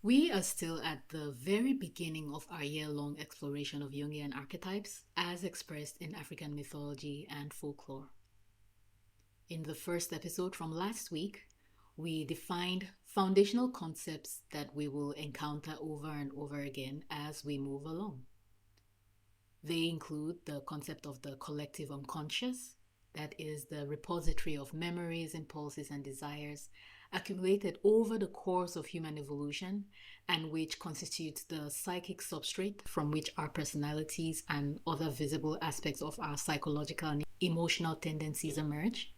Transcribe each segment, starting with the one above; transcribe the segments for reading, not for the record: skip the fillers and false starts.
We are still at the very beginning of our year-long exploration of Jungian archetypes as expressed in African mythology and folklore. In the first episode from last week, we defined foundational concepts that we will encounter over and over again as we move along. They include the concept of the collective unconscious, that is the repository of memories, impulses, and desires accumulated over the course of human evolution and which constitutes the psychic substrate from which our personalities and other visible aspects of our psychological and emotional tendencies emerge.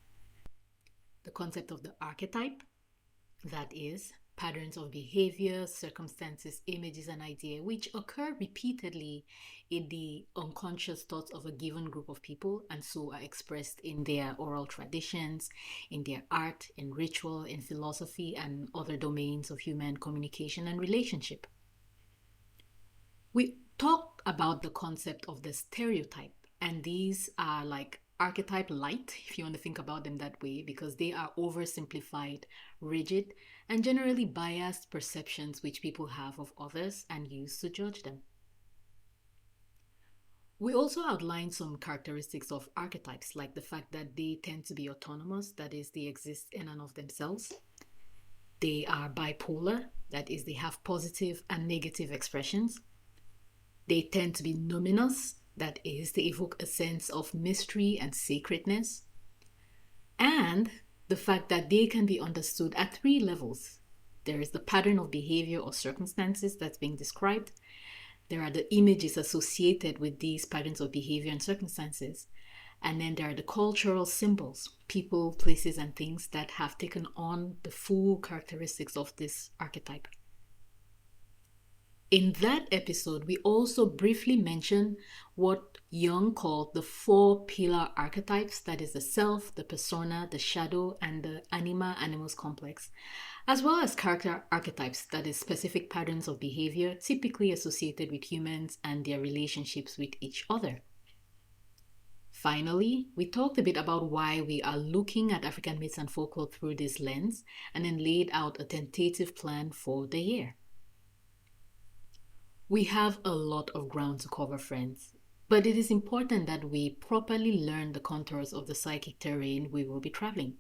The concept of the archetype, that is, patterns of behavior, circumstances, images, and ideas which occur repeatedly in the unconscious thoughts of a given group of people and so are expressed in their oral traditions, in their art, in ritual, in philosophy, and other domains of human communication and relationship. We talked about the concept of the stereotype, and these are like archetype light, if you want to think about them that way, because they are oversimplified, rigid, and generally biased perceptions which people have of others and use to judge them. We also outlined some characteristics of archetypes, like the fact that they tend to be autonomous, that is, they exist in and of themselves. They are bipolar, that is, they have positive and negative expressions. They tend to be numinous, that is, they evoke a sense of mystery and sacredness. And the fact that they can be understood at three levels. There is the pattern of behavior or circumstances that's being described. There are the images associated with these patterns of behavior and circumstances. And then there are the cultural symbols, people, places, and things that have taken on the full characteristics of this archetype. In that episode, we also briefly mentioned what Jung called the four pillar archetypes, that is the self, the persona, the shadow, and the Anima Animus complex, as well as character archetypes, that is specific patterns of behavior typically associated with humans and their relationships with each other. Finally, we talked a bit about why we are looking at African myths and folklore through this lens, and then laid out a tentative plan for the year. We have a lot of ground to cover, friends, but it is important that we properly learn the contours of the psychic terrain we will be traveling.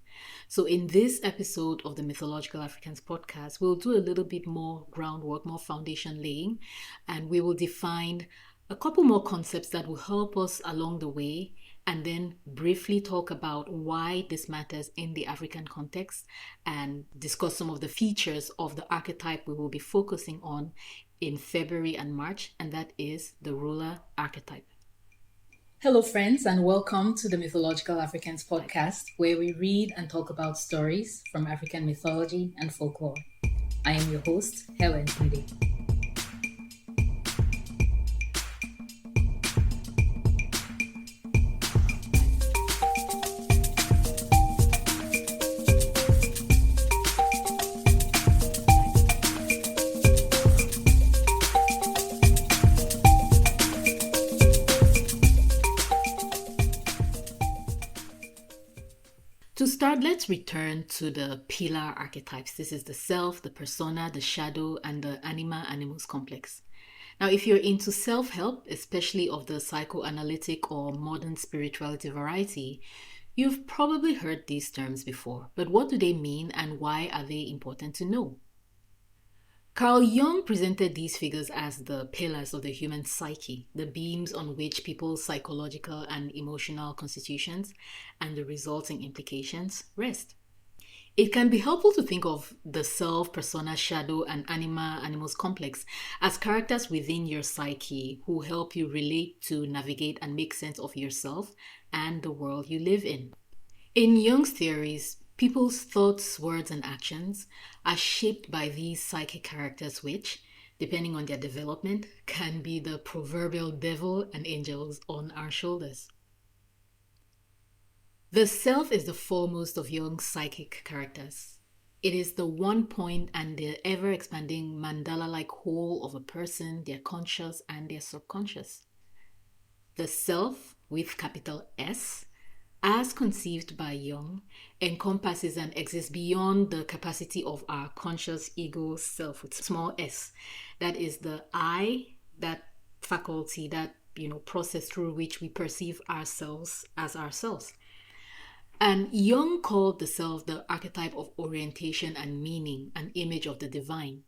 So in this episode of the Mythological Africans podcast, we'll do a little bit more groundwork, more foundation laying, and we will define a couple more concepts that will help us along the way, and then briefly talk about why this matters in the African context and discuss some of the features of the archetype we will be focusing on in February and March, and that is the ruler archetype. Hello, friends, and welcome to the Mythological Africans podcast, where we read and talk about stories from African mythology and folklore. I am your host, Helen Tunde. To start, let's return to the pillar archetypes. This is the self, the persona, the shadow, and the Anima Animus complex. Now, if you're into self-help, especially of the psychoanalytic or modern spirituality variety, you've probably heard these terms before. But what do they mean and why are they important to know? Carl Jung presented these figures as the pillars of the human psyche, the beams on which people's psychological and emotional constitutions and the resulting implications rest. It can be helpful to think of the self, persona, shadow, and Anima Animus complex as characters within your psyche who help you relate to, navigate, and make sense of yourself and the world you live in. In Jung's theories, people's thoughts, words, and actions are shaped by these psychic characters which, depending on their development, can be the proverbial devil and angels on our shoulders. The self is the foremost of Jung's psychic characters. It is the one point and the ever-expanding mandala-like whole of a person, their conscious and their subconscious. The self, with capital S, as conceived by Jung, encompasses and exists beyond the capacity of our conscious ego self with small s. That is the I, that faculty, that process through which we perceive ourselves as ourselves. And Jung called the self the archetype of orientation and meaning, an image of the divine.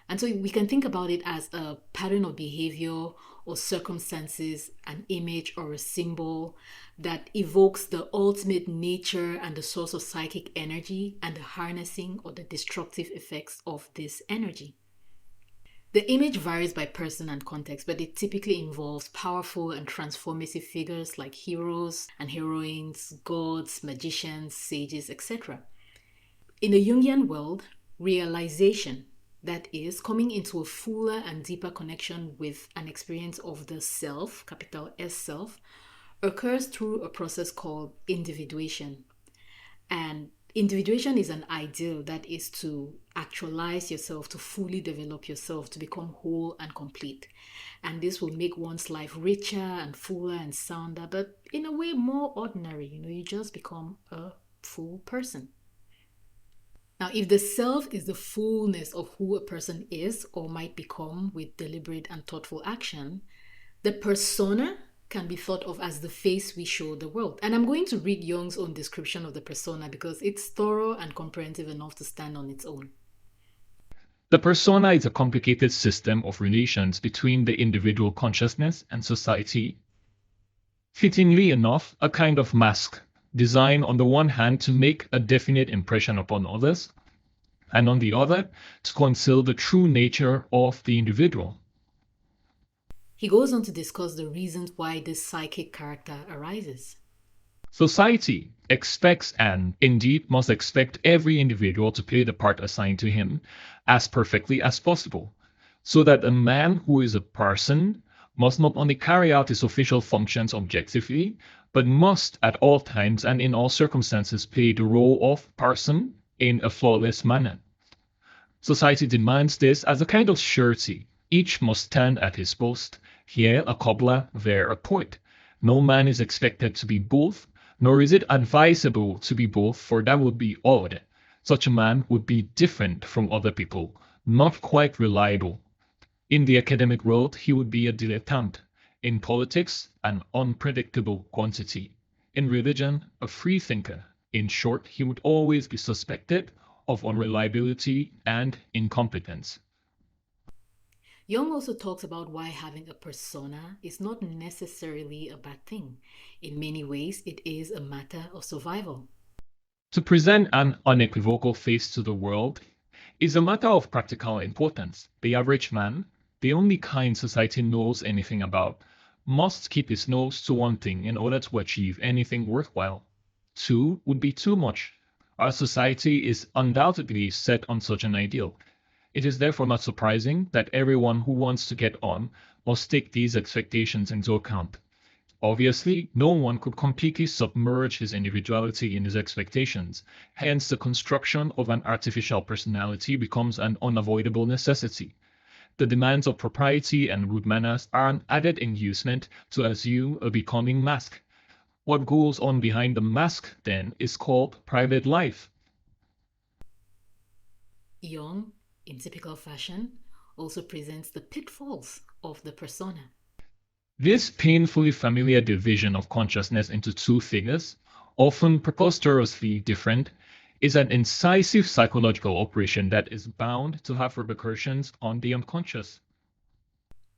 And so we can think about it as a pattern of behavior or circumstances, an image or a symbol that evokes the ultimate nature and the source of psychic energy and the harnessing or the destructive effects of this energy. The image varies by person and context, but it typically involves powerful and transformative figures like heroes and heroines, gods, magicians, sages, etc. In the Jungian world, realization, that is, coming into a fuller and deeper connection with an experience of the self, capital S self, occurs through a process called individuation. And individuation is an ideal that is to actualize yourself, to fully develop yourself, to become whole and complete. And this will make one's life richer and fuller and sounder, but in a way more ordinary. You just become a full person. Now, if the self is the fullness of who a person is or might become with deliberate and thoughtful action, the persona can be thought of as the face we show the world. And I'm going to read Jung's own description of the persona because it's thorough and comprehensive enough to stand on its own. The persona is a complicated system of relations between the individual consciousness and society. Fittingly enough, a kind of mask, designed on the one hand to make a definite impression upon others, and on the other to conceal the true nature of the individual. He goes on to discuss the reasons why this psychic character arises. Society expects and indeed must expect every individual to play the part assigned to him as perfectly as possible, so that a man who is a person must not only carry out his official functions objectively, but must at all times and in all circumstances play the role of person in a flawless manner. Society demands this as a kind of surety. Each must stand at his post, here a cobbler, there a poet. No man is expected to be both, nor is it advisable to be both, for that would be odd. Such a man would be different from other people, not quite reliable. In the academic world, he would be a dilettante. In politics, an unpredictable quantity. In religion, a free thinker. In short, he would always be suspected of unreliability and incompetence. Jung also talks about why having a persona is not necessarily a bad thing. In many ways, it is a matter of survival. To present an unequivocal face to the world is a matter of practical importance. The average man, the only kind society knows anything about, must keep his nose to one thing in order to achieve anything worthwhile. Two would be too much. Our society is undoubtedly set on such an ideal. It is therefore not surprising that everyone who wants to get on must take these expectations into account. Obviously, no one could completely submerge his individuality in his expectations. Hence, the construction of an artificial personality becomes an unavoidable necessity. The demands of propriety and good manners are an added inducement to assume a becoming mask. What goes on behind the mask, then, is called private life. Jung, in typical fashion, also presents the pitfalls of the persona. This painfully familiar division of consciousness into two figures, often preposterously different, is an incisive psychological operation that is bound to have repercussions on the unconscious.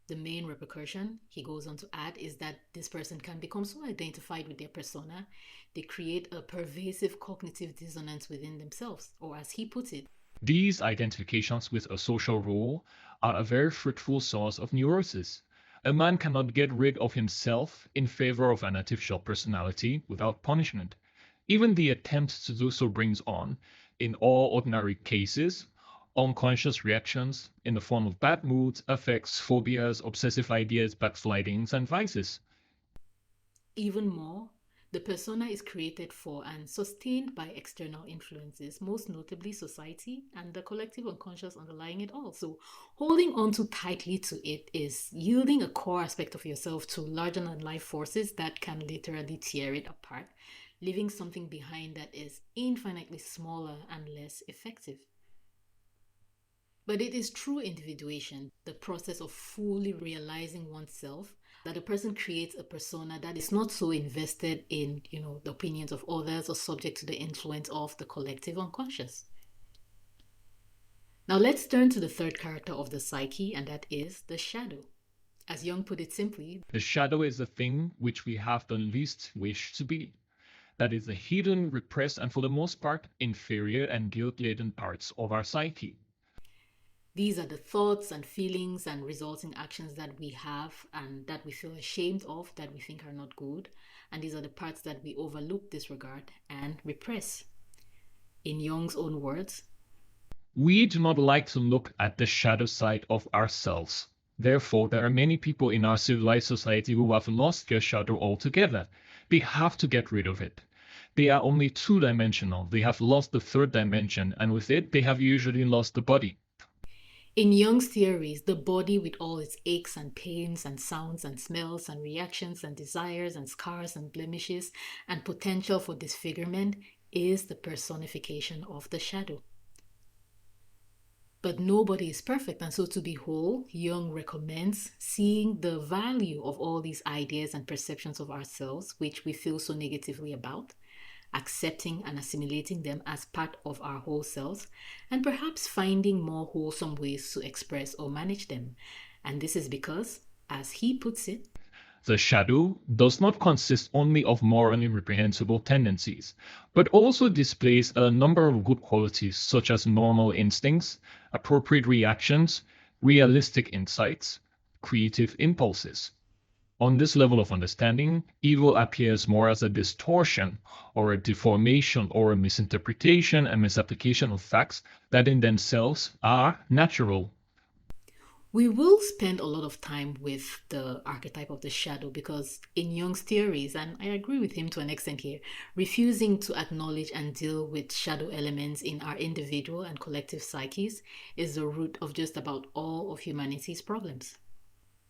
The main repercussion, he goes on to add, is that this person can become so identified with their persona, they create a pervasive cognitive dissonance within themselves, or as he puts it, These identifications with a social role are a very fruitful source of neurosis. A man cannot get rid of himself in favor of an artificial personality without punishment. Even the attempt to do so brings on, in all ordinary cases, unconscious reactions in the form of bad moods, affects, phobias, obsessive ideas, backslidings, and vices. even more, the persona is created for and sustained by external influences, most notably society and the collective unconscious underlying it all. So, holding on too tightly to it is yielding a core aspect of yourself to larger than life forces that can literally tear it apart. leaving something behind that is infinitely smaller and less effective. But it is through individuation, the process of fully realizing oneself, that a person creates a persona that is not so invested in, the opinions of others or subject to the influence of the collective unconscious. Now let's turn to the third character of the psyche, and that is the shadow. As Jung put it simply, the shadow is the thing which we have the least wish to be. That is the hidden, repressed, and for the most part, inferior and guilt-laden parts of our psyche. These are the thoughts and feelings and resulting actions that we have and that we feel ashamed of, that we think are not good. And these are the parts that we overlook, disregard, and repress. In Jung's own words, we do not like to look at the shadow side of ourselves. Therefore, there are many people in our civilized society who have lost their shadow altogether. They have to get rid of it. They are only two-dimensional. They have lost the third dimension, and with it, they have usually lost the body. In Jung's theories, the body with all its aches and pains and sounds and smells and reactions and desires and scars and blemishes and potential for disfigurement is the personification of the shadow. But nobody is perfect, and so to be whole, Jung recommends seeing the value of all these ideas and perceptions of ourselves, which we feel so negatively about, accepting and assimilating them as part of our whole selves, and perhaps finding more wholesome ways to express or manage them. And this is because, as he puts it, the shadow does not consist only of morally reprehensible tendencies, but also displays a number of good qualities such as normal instincts, appropriate reactions, realistic insights, creative impulses. On this level of understanding, evil appears more as a distortion or a deformation or a misinterpretation and misapplication of facts that in themselves are natural. We will spend a lot of time with the archetype of the shadow because in Jung's theories, and I agree with him to an extent here, refusing to acknowledge and deal with shadow elements in our individual and collective psyches is the root of just about all of humanity's problems.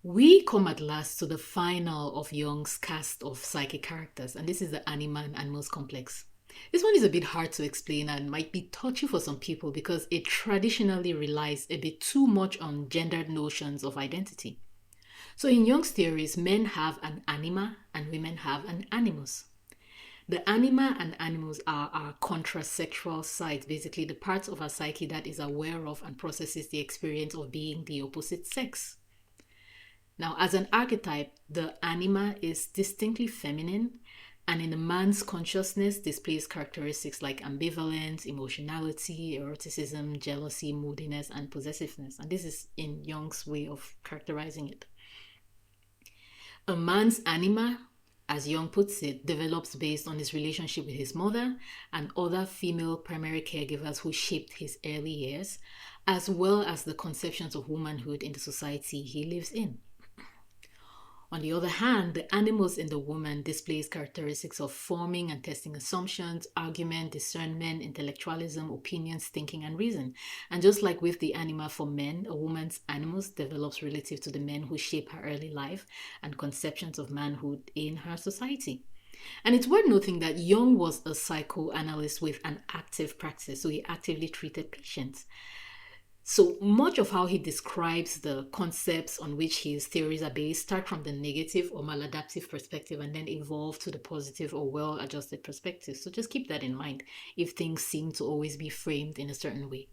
We come at last to the final of Jung's cast of psychic characters, and this is the Anima and Animus complex. This one is a bit hard to explain and might be touchy for some people because it traditionally relies a bit too much on gendered notions of identity. So in Jung's theories, men have an anima and women have an animus. The anima and animus are our contrasexual sides, basically the parts of our psyche that is aware of and processes the experience of being the opposite sex. Now, as an archetype, the anima is distinctly feminine, and in a man's consciousness displays characteristics like ambivalence, emotionality, eroticism, jealousy, moodiness, and possessiveness. And this is in Jung's way of characterizing it. A man's anima, as Jung puts it, develops based on his relationship with his mother and other female primary caregivers who shaped his early years, as well as the conceptions of womanhood in the society he lives in. On the other hand, the animus in the woman displays characteristics of forming and testing assumptions, argument, discernment, intellectualism, opinions, thinking, and reason. And just like with the anima for men, a woman's animus develops relative to the men who shape her early life and conceptions of manhood in her society. And it's worth noting that Jung was a psychoanalyst with an active practice, so he actively treated patients. So much of how he describes the concepts on which his theories are based start from the negative or maladaptive perspective and then evolve to the positive or well-adjusted perspective. So just keep that in mind if things seem to always be framed in a certain way.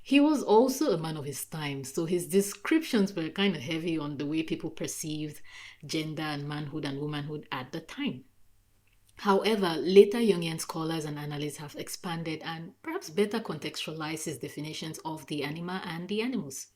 He was also a man of his time, so his descriptions were kind of heavy on the way people perceived gender and manhood and womanhood at the time. However, later Jungian scholars and analysts have expanded and perhaps better contextualized his definitions of the anima and the animus.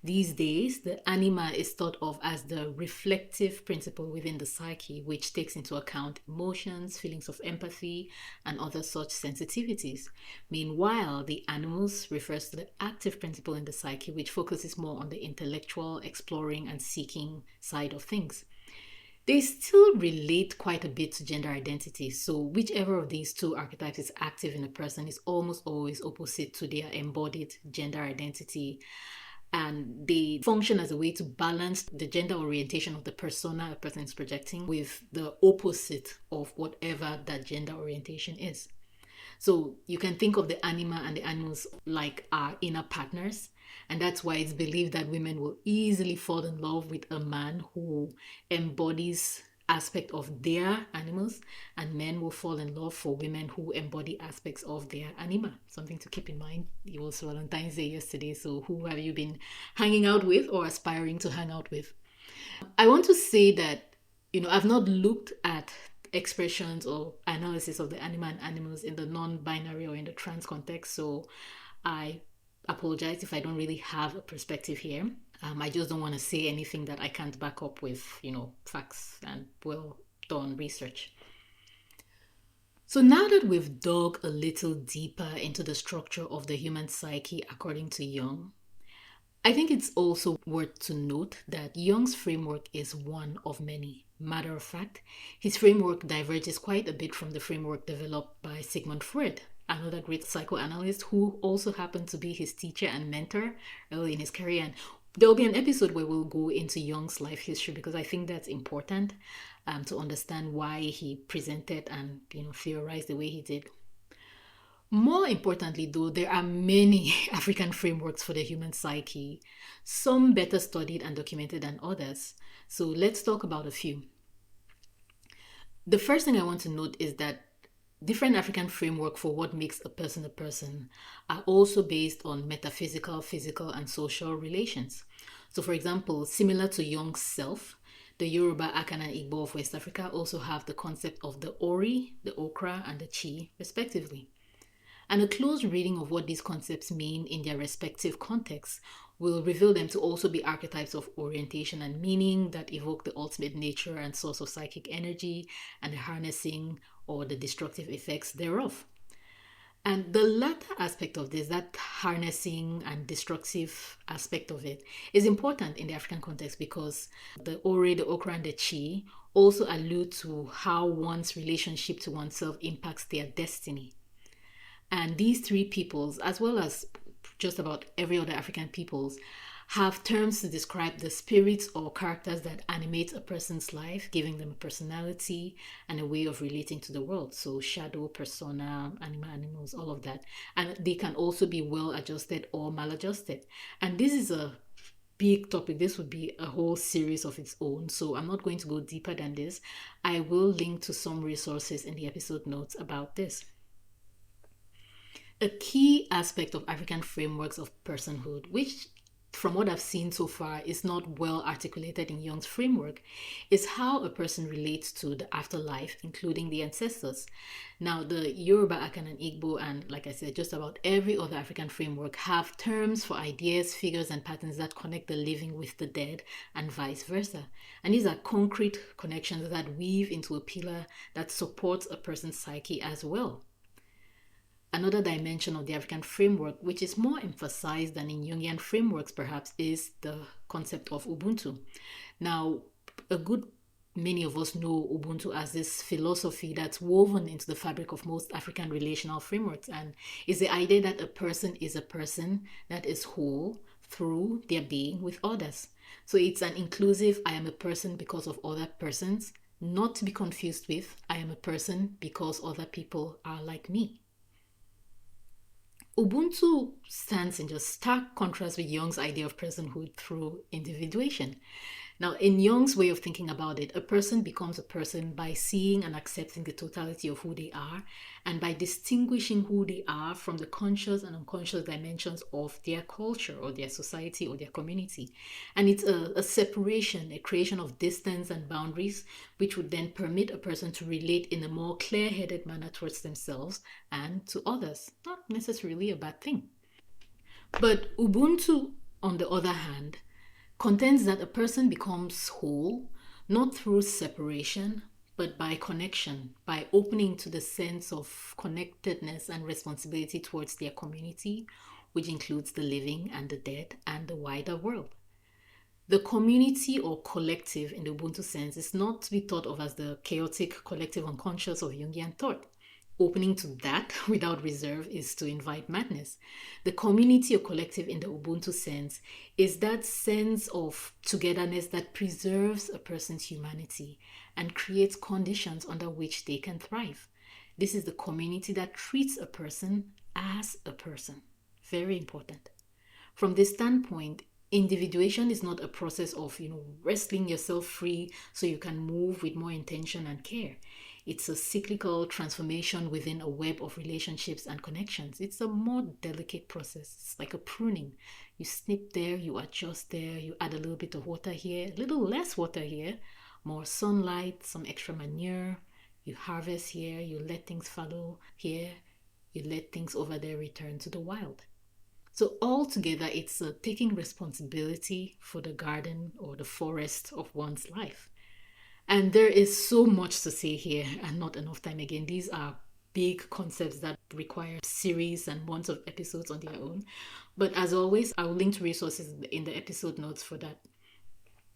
These days, the anima is thought of as the reflective principle within the psyche, which takes into account emotions, feelings of empathy, and other such sensitivities. Meanwhile, the animus refers to the active principle in the psyche, which focuses more on the intellectual, exploring, and seeking side of things. They still relate quite a bit to gender identity, so whichever of these two archetypes is active in a person is almost always opposite to their embodied gender identity. and they function as a way to balance the gender orientation of the persona a person is projecting with the opposite of whatever that gender orientation is. So you can think of the anima and the animus like our inner partners. And that's why it's believed that women will easily fall in love with a man who embodies aspect of their animals, and men will fall in love for women who embody aspects of their anima. Something to keep in mind. It was Valentine's Day yesterday, so who have you been hanging out with or aspiring to hang out with? I want to say that, I've not looked at expressions or analysis of the anima and animals in the non-binary or in the trans context, so I apologize if I don't really have a perspective here. I just don't want to say anything that I can't back up with, facts and well done research. So now that we've dug a little deeper into the structure of the human psyche according to Jung, I think it's also worth to note that Jung's framework is one of many. Matter of fact, his framework diverges quite a bit from the framework developed by Sigmund Freud, another great psychoanalyst who also happened to be his teacher and mentor early in his career. And there'll be an episode where we'll go into Jung's life history because I think that's important to understand why he presented and theorized the way he did. More importantly, though, there are many African frameworks for the human psyche, some better studied and documented than others. So let's talk about a few. The first thing I want to note is that different African framework for what makes a person are also based on metaphysical, physical, and social relations. So for example, similar to Jung's self, the Yoruba, Akan, and Igbo of West Africa also have the concept of the Ori, the Okra, and the Chi, respectively. And a close reading of what these concepts mean in their respective contexts will reveal them to also be archetypes of orientation and meaning that evoke the ultimate nature and source of psychic energy and the harnessing or the destructive effects thereof. And the latter aspect of this, that harnessing and destructive aspect of it, is important in the African context because the Ori, the Okra, and the Chi also allude to how one's relationship to oneself impacts their destiny. And these three peoples, as well as just about every other African peoples, have terms to describe the spirits or characters that animate a person's life, giving them a personality and a way of relating to the world. So shadow, persona, anima, animals, all of that. And they can also be well adjusted or maladjusted. And this is a big topic. This would be a whole series of its own. So I'm not going to go deeper than this. I will link to some resources in the episode notes about this. A key aspect of African frameworks of personhood, which from what I've seen so far is not well articulated in Jung's framework, is how a person relates to the afterlife, including the ancestors. Now, the Yoruba, Akan, and Igbo, and like I said, just about every other African framework have terms for ideas, figures, and patterns that connect the living with the dead and vice versa. And these are concrete connections that weave into a pillar that supports a person's psyche as well. Another dimension of the African framework, which is more emphasized than in Jungian frameworks perhaps, is the concept of Ubuntu. Now, a good many of us know Ubuntu as this philosophy that's woven into the fabric of most African relational frameworks, and is the idea that a person is a person that is whole through their being with others. So it's an inclusive, I am a person because of other persons, not to be confused with, I am a person because other people are like me. Ubuntu stands in just stark contrast with Jung's idea of personhood through individuation. Now, in Jung's way of thinking about it, a person becomes a person by seeing and accepting the totality of who they are and by distinguishing who they are from the conscious and unconscious dimensions of their culture or their society or their community. And it's a separation, a creation of distance and boundaries, which would then permit a person to relate in a more clear-headed manner towards themselves and to others. Not necessarily a bad thing. But Ubuntu, on the other hand, contends that a person becomes whole, not through separation, but by connection, by opening to the sense of connectedness and responsibility towards their community, which includes the living and the dead and the wider world. The community or collective in the Ubuntu sense is not to be thought of as the chaotic collective unconscious of Jungian thought. Opening to that without reserve is to invite madness. The community or collective in the Ubuntu sense is that sense of togetherness that preserves a person's humanity and creates conditions under which they can thrive. This is the community that treats a person as a person. Very important. From this standpoint, individuation is not a process of, wrestling yourself free so you can move with more intention and care. It's a cyclical transformation within a web of relationships and connections. It's a more delicate process. It's like a pruning. You snip there, you adjust there, you add a little bit of water here, a little less water here, more sunlight, some extra manure. You harvest here, you let things fallow here, you let things over there return to the wild. So altogether, it's taking responsibility for the garden or the forest of one's life. And there is so much to say here and not enough time. Again, these are big concepts that require series and months of episodes on their own. But as always, I will link to resources in the episode notes for that.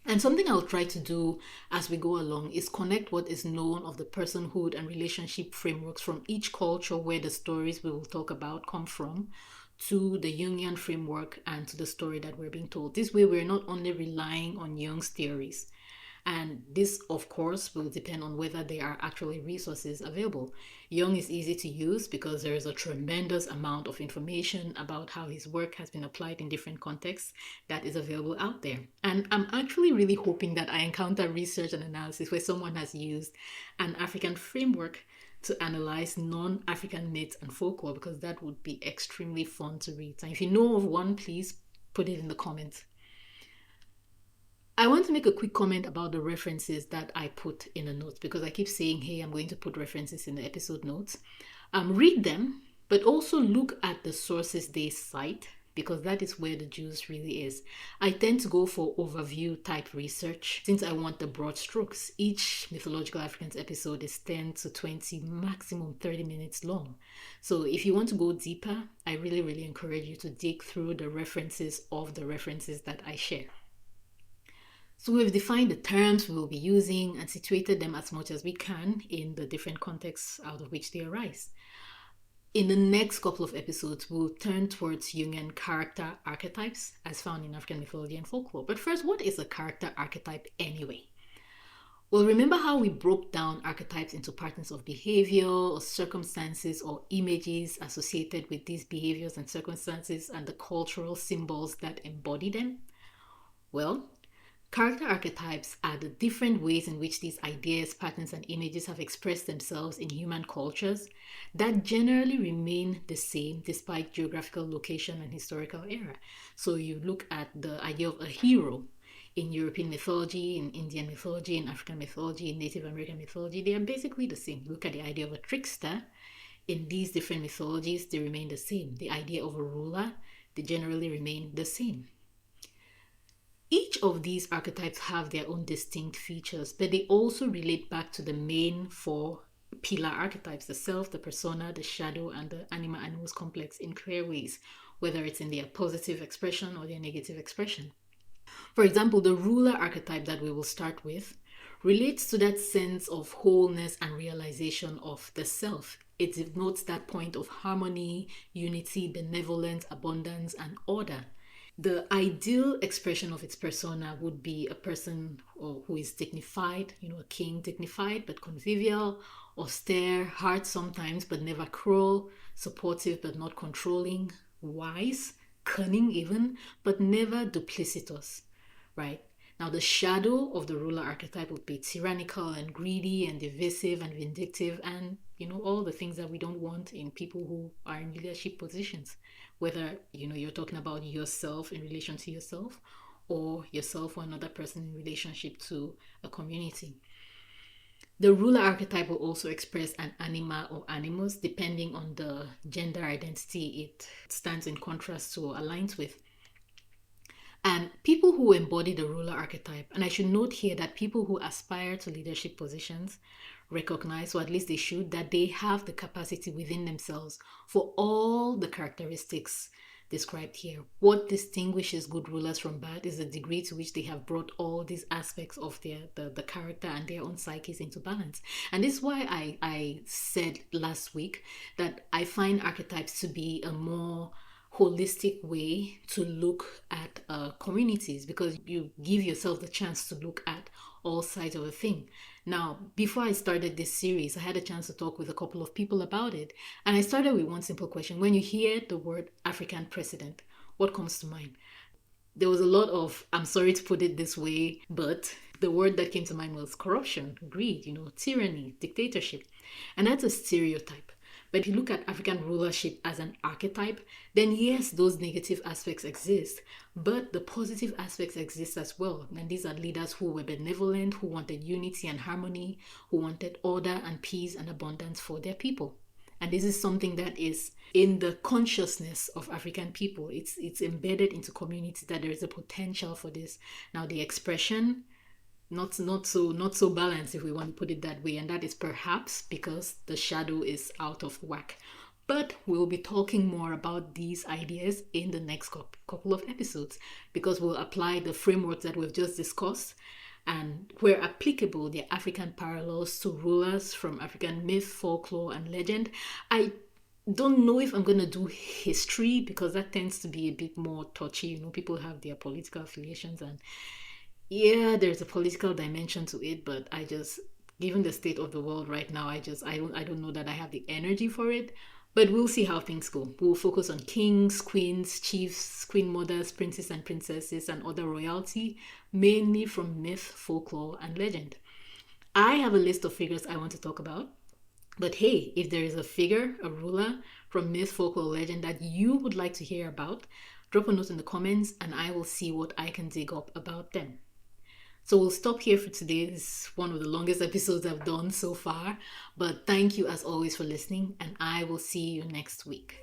And something I'll try to do as we go along is connect what is known of the personhood and relationship frameworks from each culture where the stories we will talk about come from, to the Jungian framework and to the story that we're being told. This way, we're not only relying on Jung's theories. And this, of course, will depend on whether there are actually resources available. Jung is easy to use because there is a tremendous amount of information about how his work has been applied in different contexts that is available out there. And I'm actually really hoping that I encounter research and analysis where someone has used an African framework to analyze non-African myths and folklore, because that would be extremely fun to read. And if you know of one, please put it in the comments. I want to make a quick comment about the references that I put in the notes, because I keep saying, hey, I'm going to put references in the episode notes. Read them, but also look at the sources they cite, because that is where the juice really is. I tend to go for overview type research since I want the broad strokes. Each Mythological Africans episode is 10 to 20, maximum 30 minutes long. So if you want to go deeper, I really, really encourage you to dig through the references of the references that I share. So we've defined the terms we will be using and situated them as much as we can in the different contexts out of which they arise. In the next couple of episodes, we'll turn towards Jungian character archetypes as found in African mythology and folklore. But first, what is a character archetype anyway? Well, remember how we broke down archetypes into patterns of behavior or circumstances or images associated with these behaviors and circumstances and the cultural symbols that embody them? Well, character archetypes are the different ways in which these ideas, patterns, and images have expressed themselves in human cultures that generally remain the same despite geographical location and historical era. So you look at the idea of a hero in European mythology, in Indian mythology, in African mythology, in Native American mythology, they are basically the same. Look at the idea of a trickster. In these different mythologies, they remain the same. The idea of a ruler, they generally remain the same. Each of these archetypes have their own distinct features, but they also relate back to the main four pillar archetypes: the self, the persona, the shadow, and the Anima Animus complex in clear ways, whether it's in their positive expression or their negative expression. For example, the ruler archetype that we will start with relates to that sense of wholeness and realization of the self. It denotes that point of harmony, unity, benevolence, abundance, and order. The ideal expression of its persona would be a person who is dignified, a king, dignified but convivial, austere, hard sometimes but never cruel, supportive but not controlling, wise, cunning even, but never duplicitous, right? Now, the shadow of the ruler archetype would be tyrannical and greedy and divisive and vindictive and, all the things that we don't want in people who are in leadership positions. Whether, you're talking about yourself in relation to yourself or yourself or another person in relationship to a community. The ruler archetype will also express an anima or animus depending on the gender identity it stands in contrast to or aligns with. And people who embody the ruler archetype, and I should note here that people who aspire to leadership positions recognize, or at least they should, that they have the capacity within themselves for all the characteristics described here. What distinguishes good rulers from bad is the degree to which they have brought all these aspects of the character and their own psyches into balance. And this is why I said last week that I find archetypes to be a more holistic way to look at communities, because you give yourself the chance to look at all sides of a thing. Now, before I started this series, I had a chance to talk with a couple of people about it. And I started with one simple question. When you hear the word African president, what comes to mind? There was a lot of, I'm sorry to put it this way, but the word that came to mind was corruption, greed, tyranny, dictatorship. And that's a stereotype. But if you look at African rulership as an archetype, then yes, those negative aspects exist, but the positive aspects exist as well. And these are leaders who were benevolent, who wanted unity and harmony, who wanted order and peace and abundance for their people. And this is something that is in the consciousness of African people. It's embedded into communities that there is a potential for this. Now, the expression, not so balanced, if we want to put it that way, and that is perhaps because the shadow is out of whack. But we'll be talking more about these ideas in the next couple of episodes, because we'll apply the frameworks that we've just discussed, and where applicable, the African parallels to rulers from African myth, folklore, and legend. I don't know if I'm going to do history, because that tends to be a bit more touchy. People have their political affiliations, and yeah, there's a political dimension to it, but given the state of the world right now, I don't know that I have the energy for it. But we'll see how things go. We'll focus on kings, queens, chiefs, queen mothers, princes and princesses, and other royalty, mainly from myth, folklore, and legend. I have a list of figures I want to talk about. But hey, if there is a figure, a ruler from myth, folklore, legend that you would like to hear about, drop a note in the comments and I will see what I can dig up about them. So we'll stop here for today. This is one of the longest episodes I've done so far. But thank you as always for listening, and I will see you next week.